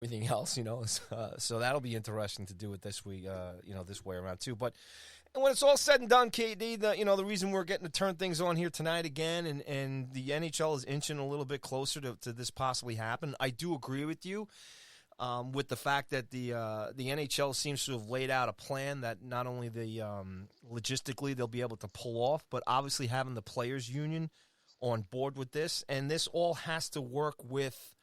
everything else, so that'll be interesting to do it this week, this way around too. But when it's all said and done, KD, the reason we're getting to turn things on here tonight again, and the NHL is inching a little bit closer to this possibly happen. I do agree with you with the fact that the NHL seems to have laid out a plan that not only logistically they'll be able to pull off, but obviously having the players union on board with this, and this all has to work with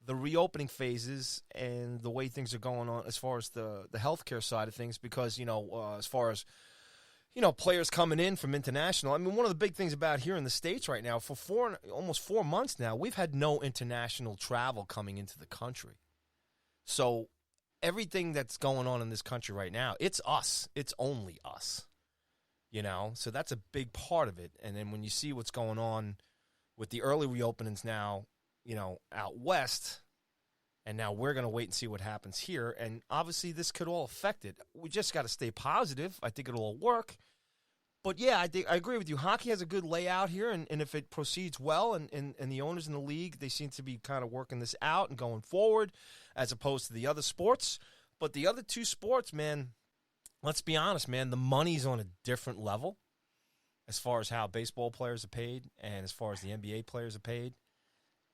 the reopening phases and the way things are going on as far as the healthcare side of things, because, as far as, players coming in from international, I mean, one of the big things about here in the States right now, for almost 4 months now, we've had no international travel coming into the country. So everything that's going on in this country right now, it's us. It's only us, So that's a big part of it. And then when you see what's going on with the early reopenings now, out west, and now we're going to wait and see what happens here. And obviously this could all affect it. We just got to stay positive. I think it'll all work. But yeah, I agree with you. Hockey has a good layout here, and if it proceeds well, and the owners in the league, they seem to be kind of working this out and going forward as opposed to the other sports. But the other two sports, man, let's be honest, man, the money's on a different level as far as how baseball players are paid and as far as the NBA players are paid.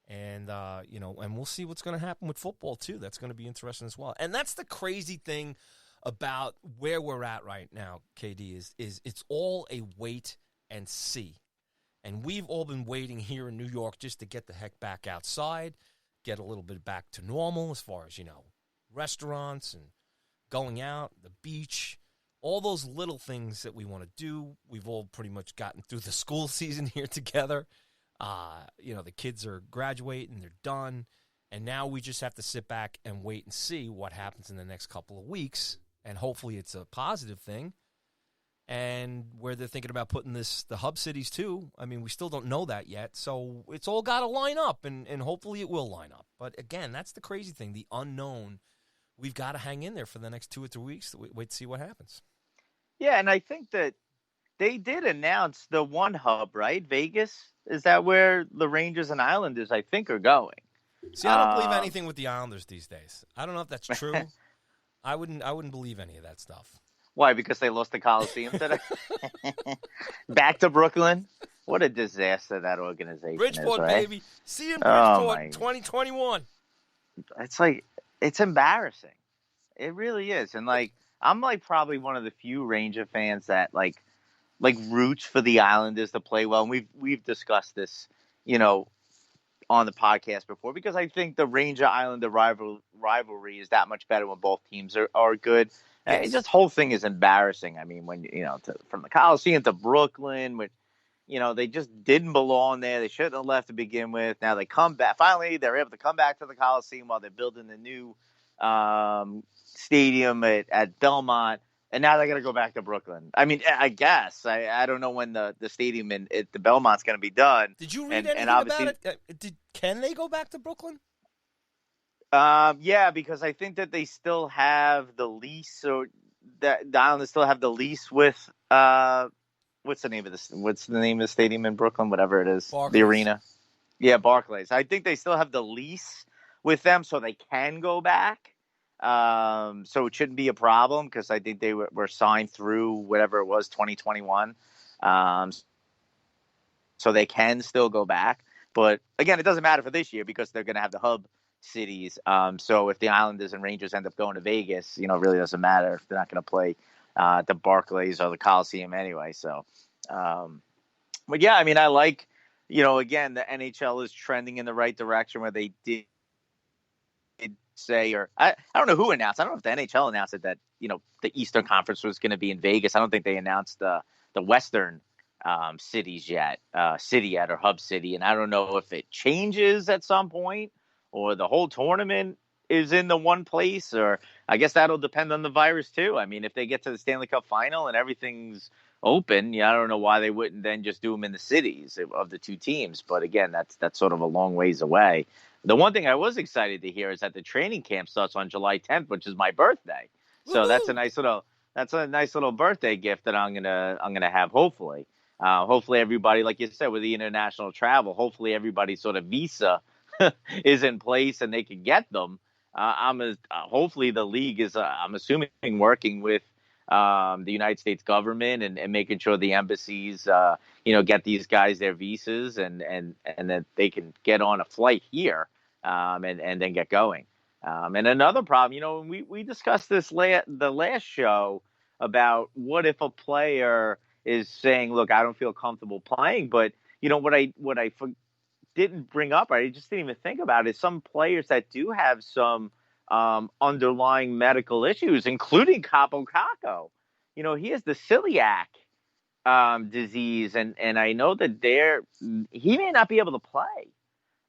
And, and we'll see what's going to happen with football, too. That's going to be interesting as well. And that's the crazy thing about where we're at right now, KD, is it's all a wait and see. And we've all been waiting here in New York just to get the heck back outside, get a little bit back to normal as far as, restaurants and going out, the beach, all those little things that we want to do. We've all pretty much gotten through the school season here together. The kids are graduating, they're done, and now we just have to sit back and wait and see what happens in the next couple of weeks, and hopefully it's a positive thing, and where they're thinking about putting the hub cities too. I mean, we still don't know that yet, so it's all got to line up, and hopefully it will line up. But again, that's the crazy thing, the unknown. We've got to hang in there for the next 2 or 3 weeks, wait to see what happens. Yeah, and I think that they did announce the one hub, right? Vegas? Is that where the Rangers and Islanders, I think, are going? See, I don't believe anything with the Islanders these days. I don't know if that's true. I wouldn't believe any of that stuff. Why? Because they lost the Coliseum today? Back to Brooklyn? What a disaster that organization Bridgeport, is, right? baby. See you in Bridgeport 2021. It's embarrassing. It really is. And, I'm, probably one of the few Ranger fans that, roots for the Islanders to play well. And we've discussed this, on the podcast before, because I think the Ranger-Islander rivalry is that much better when both teams are good. Yes. Just whole thing is embarrassing. I mean, when, from the Coliseum to Brooklyn, when, they just didn't belong there. They shouldn't have left to begin with. Now they come back. Finally, they're able to come back to the Coliseum while they're building the new stadium at Belmont. And now they're going to go back to Brooklyn. I mean, I guess. I don't know when the stadium at the Belmont's going to be done. Did you read anything about it? Can they go back to Brooklyn? Yeah, because I think that they still have the lease, or the Islanders still have the lease with what's the name of the stadium in Brooklyn? Whatever it is, Barclays. The arena. Yeah, Barclays. I think they still have the lease with them, so they can go back. So it shouldn't be a problem, because I think they were signed through whatever it was, 2021. So they can still go back. But again, it doesn't matter for this year, because they're going to have the hub cities. So if the Islanders and Rangers end up going to Vegas, it really doesn't matter if they're not going to play the Barclays or the Coliseum anyway. So, but yeah, I mean, I like, again, the NHL is trending in the right direction, where they did say, or I don't know who announced. I don't know if the NHL announced it, that the Eastern Conference was going to be in Vegas. I don't think they announced the Western cities yet, or hub city, and I don't know if it changes at some point, or the whole tournament is in the one place, or I guess that'll depend on the virus too. I mean, if they get to the Stanley Cup final and everything's open, I don't know why they wouldn't then just do them in the cities of the two teams. But again, that's sort of a long ways away. The one thing I was excited to hear is that the training camp starts on July 10th, which is my birthday. So that's a nice little birthday gift that I'm gonna have. Hopefully everybody, like you said, with the international travel, hopefully everybody's sort of visa is in place and they can get them. hopefully the league is, I'm assuming, working with the United States government and making sure the embassies, get these guys their visas and that they can get on a flight here, and then get going. And another problem, we discussed this the last show about what if a player is saying, "Look, I don't feel comfortable playing," but what I didn't bring up, I just didn't even think about is some players that do have some underlying medical issues, including Capo Caco. He has the celiac disease, and I know that he may not be able to play.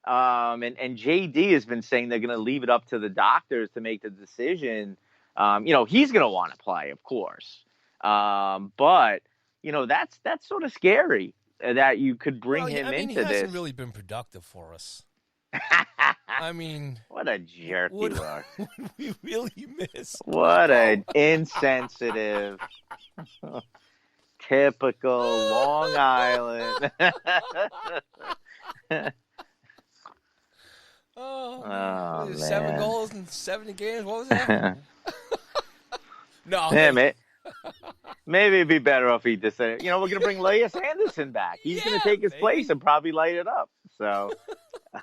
And JD has been saying they're going to leave it up to the doctors to make the decision. He's going to want to play, of course. But that's sort of scary that you could bring him into this. He hasn't really been productive for us. I mean, what a jerk you are. What we really miss. What an insensitive, typical Long Island. Oh, 7 goals in 70 games. What was that? No. Damn it. Maybe it'd be better if he just said, we're going to bring Elias Anderson back. He's going to take his place and probably light it up. So,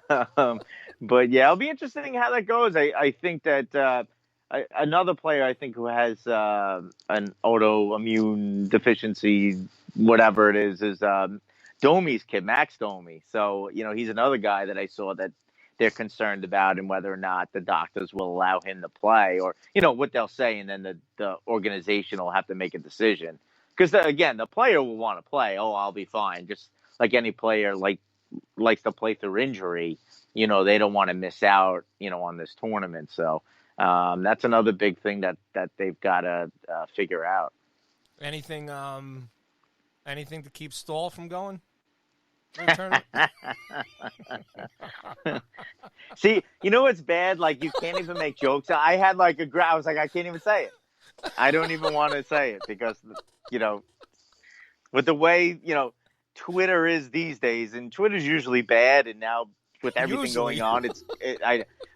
but yeah, it'll be interesting how that goes. I think that another player I think who has an autoimmune deficiency, whatever it is Domi's kid, Max Domi. So, he's another guy that I saw that they're concerned about and whether or not the doctors will allow him to play or, what they'll say. And then the organization will have to make a decision. Because, again, the player will want to play. Oh, I'll be fine. Just like any player likes to play through injury, they don't want to miss out, on this tournament. So that's another big thing that they've got to figure out. Anything to keep Stahl from going? See, what's bad? Like, you can't even make jokes. I had I was like, I can't even say it. I don't even want to say it because, with the way, Twitter is these days, and Twitter's usually bad, and now with everything going on,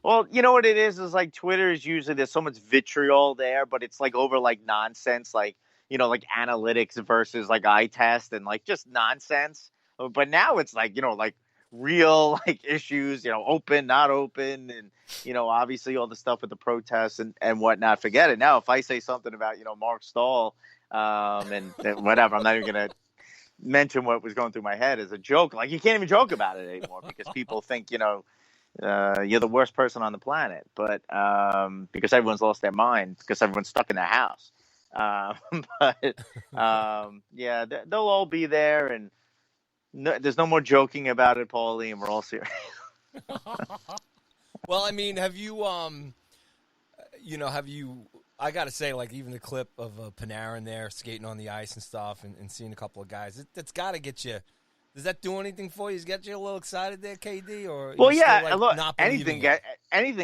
well, you know what it is like Twitter is usually there's so much vitriol there, but it's over nonsense, like analytics versus eye test and just nonsense. But now it's real issues, open, not open, and obviously all the stuff with the protests and whatnot. Forget it. Now if I say something about Mark Stahl and whatever, I'm not even gonna mention what was going through my head as a joke. You can't even joke about it anymore because people think you're the worst person on the planet. But because everyone's lost their mind because everyone's stuck in their house. But yeah, they'll all be there and. No, there's no more joking about it, Paulie, and we're all serious. Well, I mean, have you, I got to say, even the clip of Panarin there skating on the ice and stuff and seeing a couple of guys, that's got to get you, does that do anything for you? Does it get you a little excited there, KD? Or well, yeah, look, anything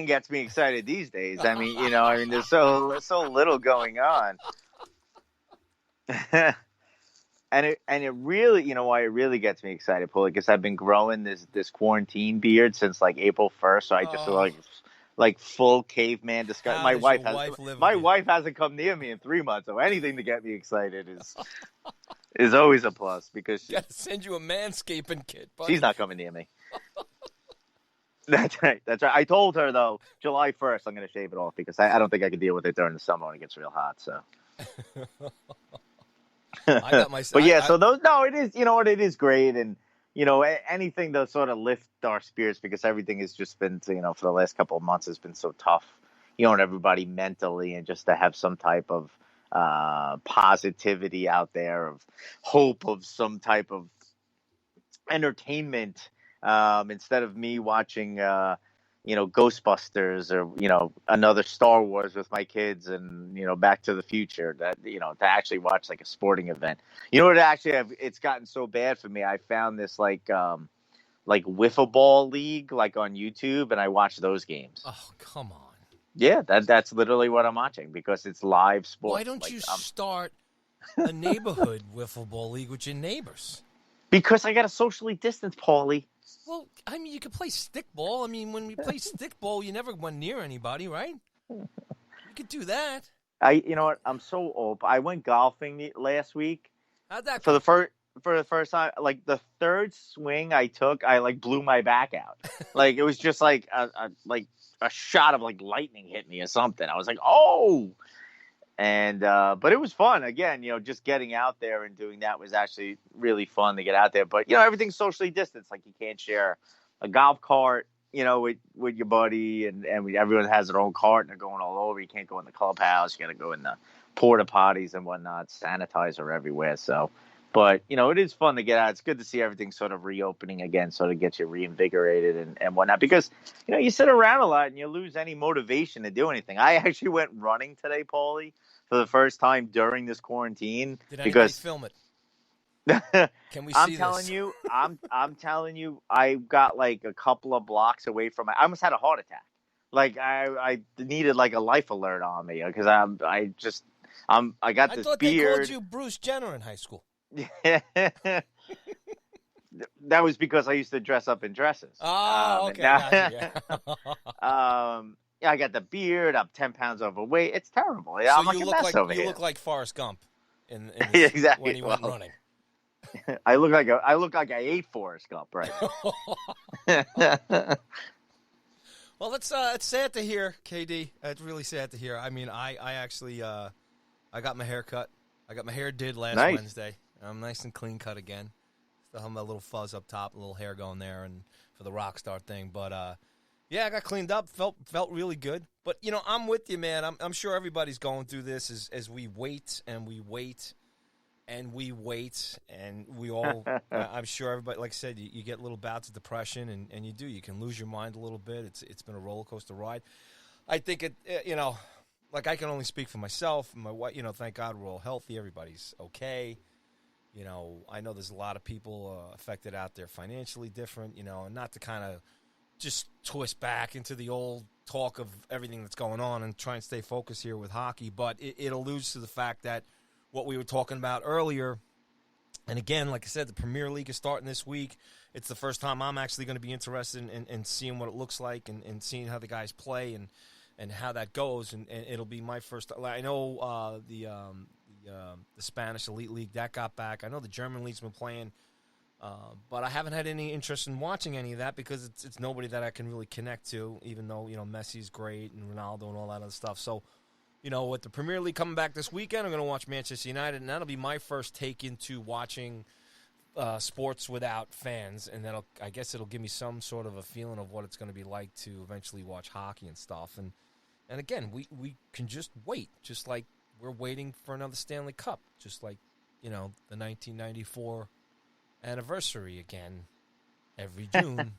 gets me excited these days. I mean, there's so little going on. And it really, why it really gets me excited, Paulie, because I've been growing this quarantine beard since April 1st. So I just feel full caveman disgust. My wife hasn't come near me in 3 months, so anything to get me excited is always a plus because got to send you a manscaping kit. Buddy. She's not coming near me. That's right. I told her though, July 1st, I'm going to shave it off because I don't think I can deal with it during the summer when it gets real hot. So. I got my, but yeah, it is, it is great. And, anything to sort of lift our spirits because everything has just been, for the last couple of months has been so tough, and everybody mentally and just to have some type of positivity out there of hope of some type of entertainment instead of me watching, Ghostbusters or, another Star Wars with my kids and, Back to the Future that, to actually watch a sporting event. It's gotten so bad for me. I found this wiffle ball league, on YouTube, and I watch those games. Oh, come on. Yeah, that's literally what I'm watching because it's live sports. Why don't you start a neighborhood wiffle ball league with your neighbors? Because I got to socially distance, Paulie. Well, I mean, you could play stickball. I mean, when we play stickball, you never went near anybody, right? You could do that. You know what? I'm so old. I went golfing last week How'd that for go? the first time. Like the third swing I took, I like blew my back out. Like it was just like a shot of like lightning hit me or something. I was like, oh. And but it was fun. Again, just getting out there and doing that was actually really fun to get out there. But everything's socially distanced. Like you can't share a golf cart, with your buddy, and everyone has their own cart and they're going all over. You can't go in the clubhouse. You got to go in the porta potties and whatnot. Sanitizer everywhere. So, but it is fun to get out. It's good to see everything sort of reopening again, sort of get you reinvigorated and whatnot. Because you sit around a lot and you lose any motivation to do anything. I actually went running today, Paulie, for the first time during this quarantine. Did anybody film it? Can we see I'm telling you, I'm telling you, I got like a couple of blocks away from I almost had a heart attack. Like I needed like a life alert on me because I got this beard. I thought they called you Bruce Jenner in high school. That was because I used to dress up in dresses. Oh, okay. Gotcha, yeah. I got the beard. I'm 10 pounds overweight. It's terrible. So I'm like a mess over here. You look like Forrest Gump in exactly. when he went running. I look like I ate Forrest Gump, right? Well, it's sad to hear, KD. It's really sad to hear. I mean, I actually I got my hair cut. I got my hair did last Wednesday. I'm nice and clean cut again. Still have my little fuzz up top, a little hair going there, and for the rock star thing. But yeah, I got cleaned up. Felt really good. But I'm with you, man. I'm sure everybody's going through this as we wait and we wait. And we wait, and we all, I'm sure everybody, like I said, you get little bouts of depression, and you do. You can lose your mind a little bit. It's been a roller coaster ride. I think like I can only speak for myself and my wife. Thank God we're all healthy. Everybody's okay. I know there's a lot of people affected out there financially different, and not to kind of just twist back into the old talk of everything that's going on and try and stay focused here with hockey, but it alludes to the fact that what we were talking about earlier, and again, like I said, the Premier League is starting this week. It's the first time I'm actually going to be interested in seeing what it looks like and seeing how the guys play and how that goes. And it'll be my first. I know the Spanish Elite League that got back. I know the German league's been playing, but I haven't had any interest in watching any of that because it's nobody that I can really connect to. Even though Messi's great and Ronaldo and all that other stuff. So. With the Premier League coming back this weekend, I'm going to watch Manchester United, and that'll be my first take into watching sports without fans, and then I guess it'll give me some sort of a feeling of what it's going to be like to eventually watch hockey and stuff. And again, we can just wait, just like we're waiting for another Stanley Cup, just like, the 1994 anniversary again every June,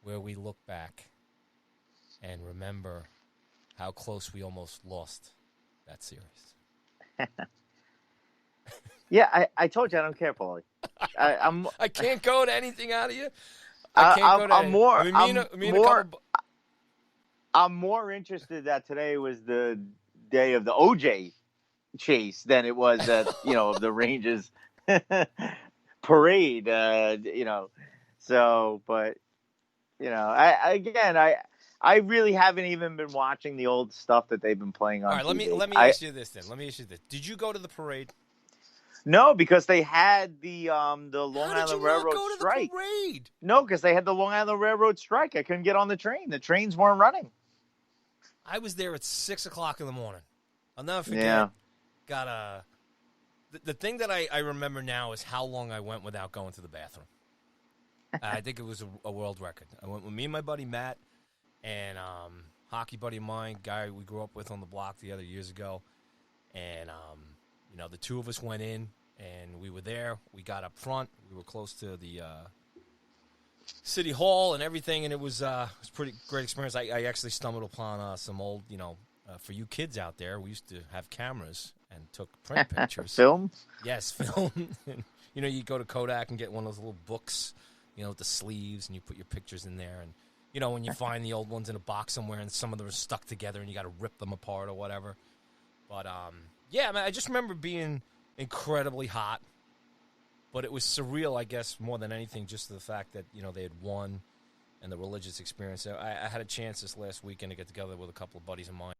where we look back and remember how close we almost lost that series. Yeah, I told you I don't care, Paulie. I can't go to anything out of you. I'm more interested that today was the day of the OJ chase than it was that of the Rangers parade. So, but I really haven't even been watching the old stuff that they've been playing on. All right, TV. let me ask you this then. Did you go to the parade? No, because they had the Long Island Railroad go to strike. The parade? No, because they had the Long Island Railroad strike. I couldn't get on the train. The trains weren't running. I was there at 6:00 in the morning. I'll never forget. Yeah. Got the thing that I remember now is how long I went without going to the bathroom. I think it was a world record. I went with me and my buddy Matt. And hockey buddy of mine, guy we grew up with on the block the other years ago. And, the two of us went in, and we were there. We got up front. We were close to the city hall and everything, and it was a pretty great experience. I actually stumbled upon some old, for you kids out there, we used to have cameras and took print pictures. Film? Yes, film. And, you go to Kodak and get one of those little books, with the sleeves, and you put your pictures in there, and when you find the old ones in a box somewhere and some of them are stuck together and you got to rip them apart or whatever. But, yeah, man, I just remember being incredibly hot. But it was surreal, I guess, more than anything, just the fact that, they had won and the religious experience. I had a chance this last weekend to get together with a couple of buddies of mine.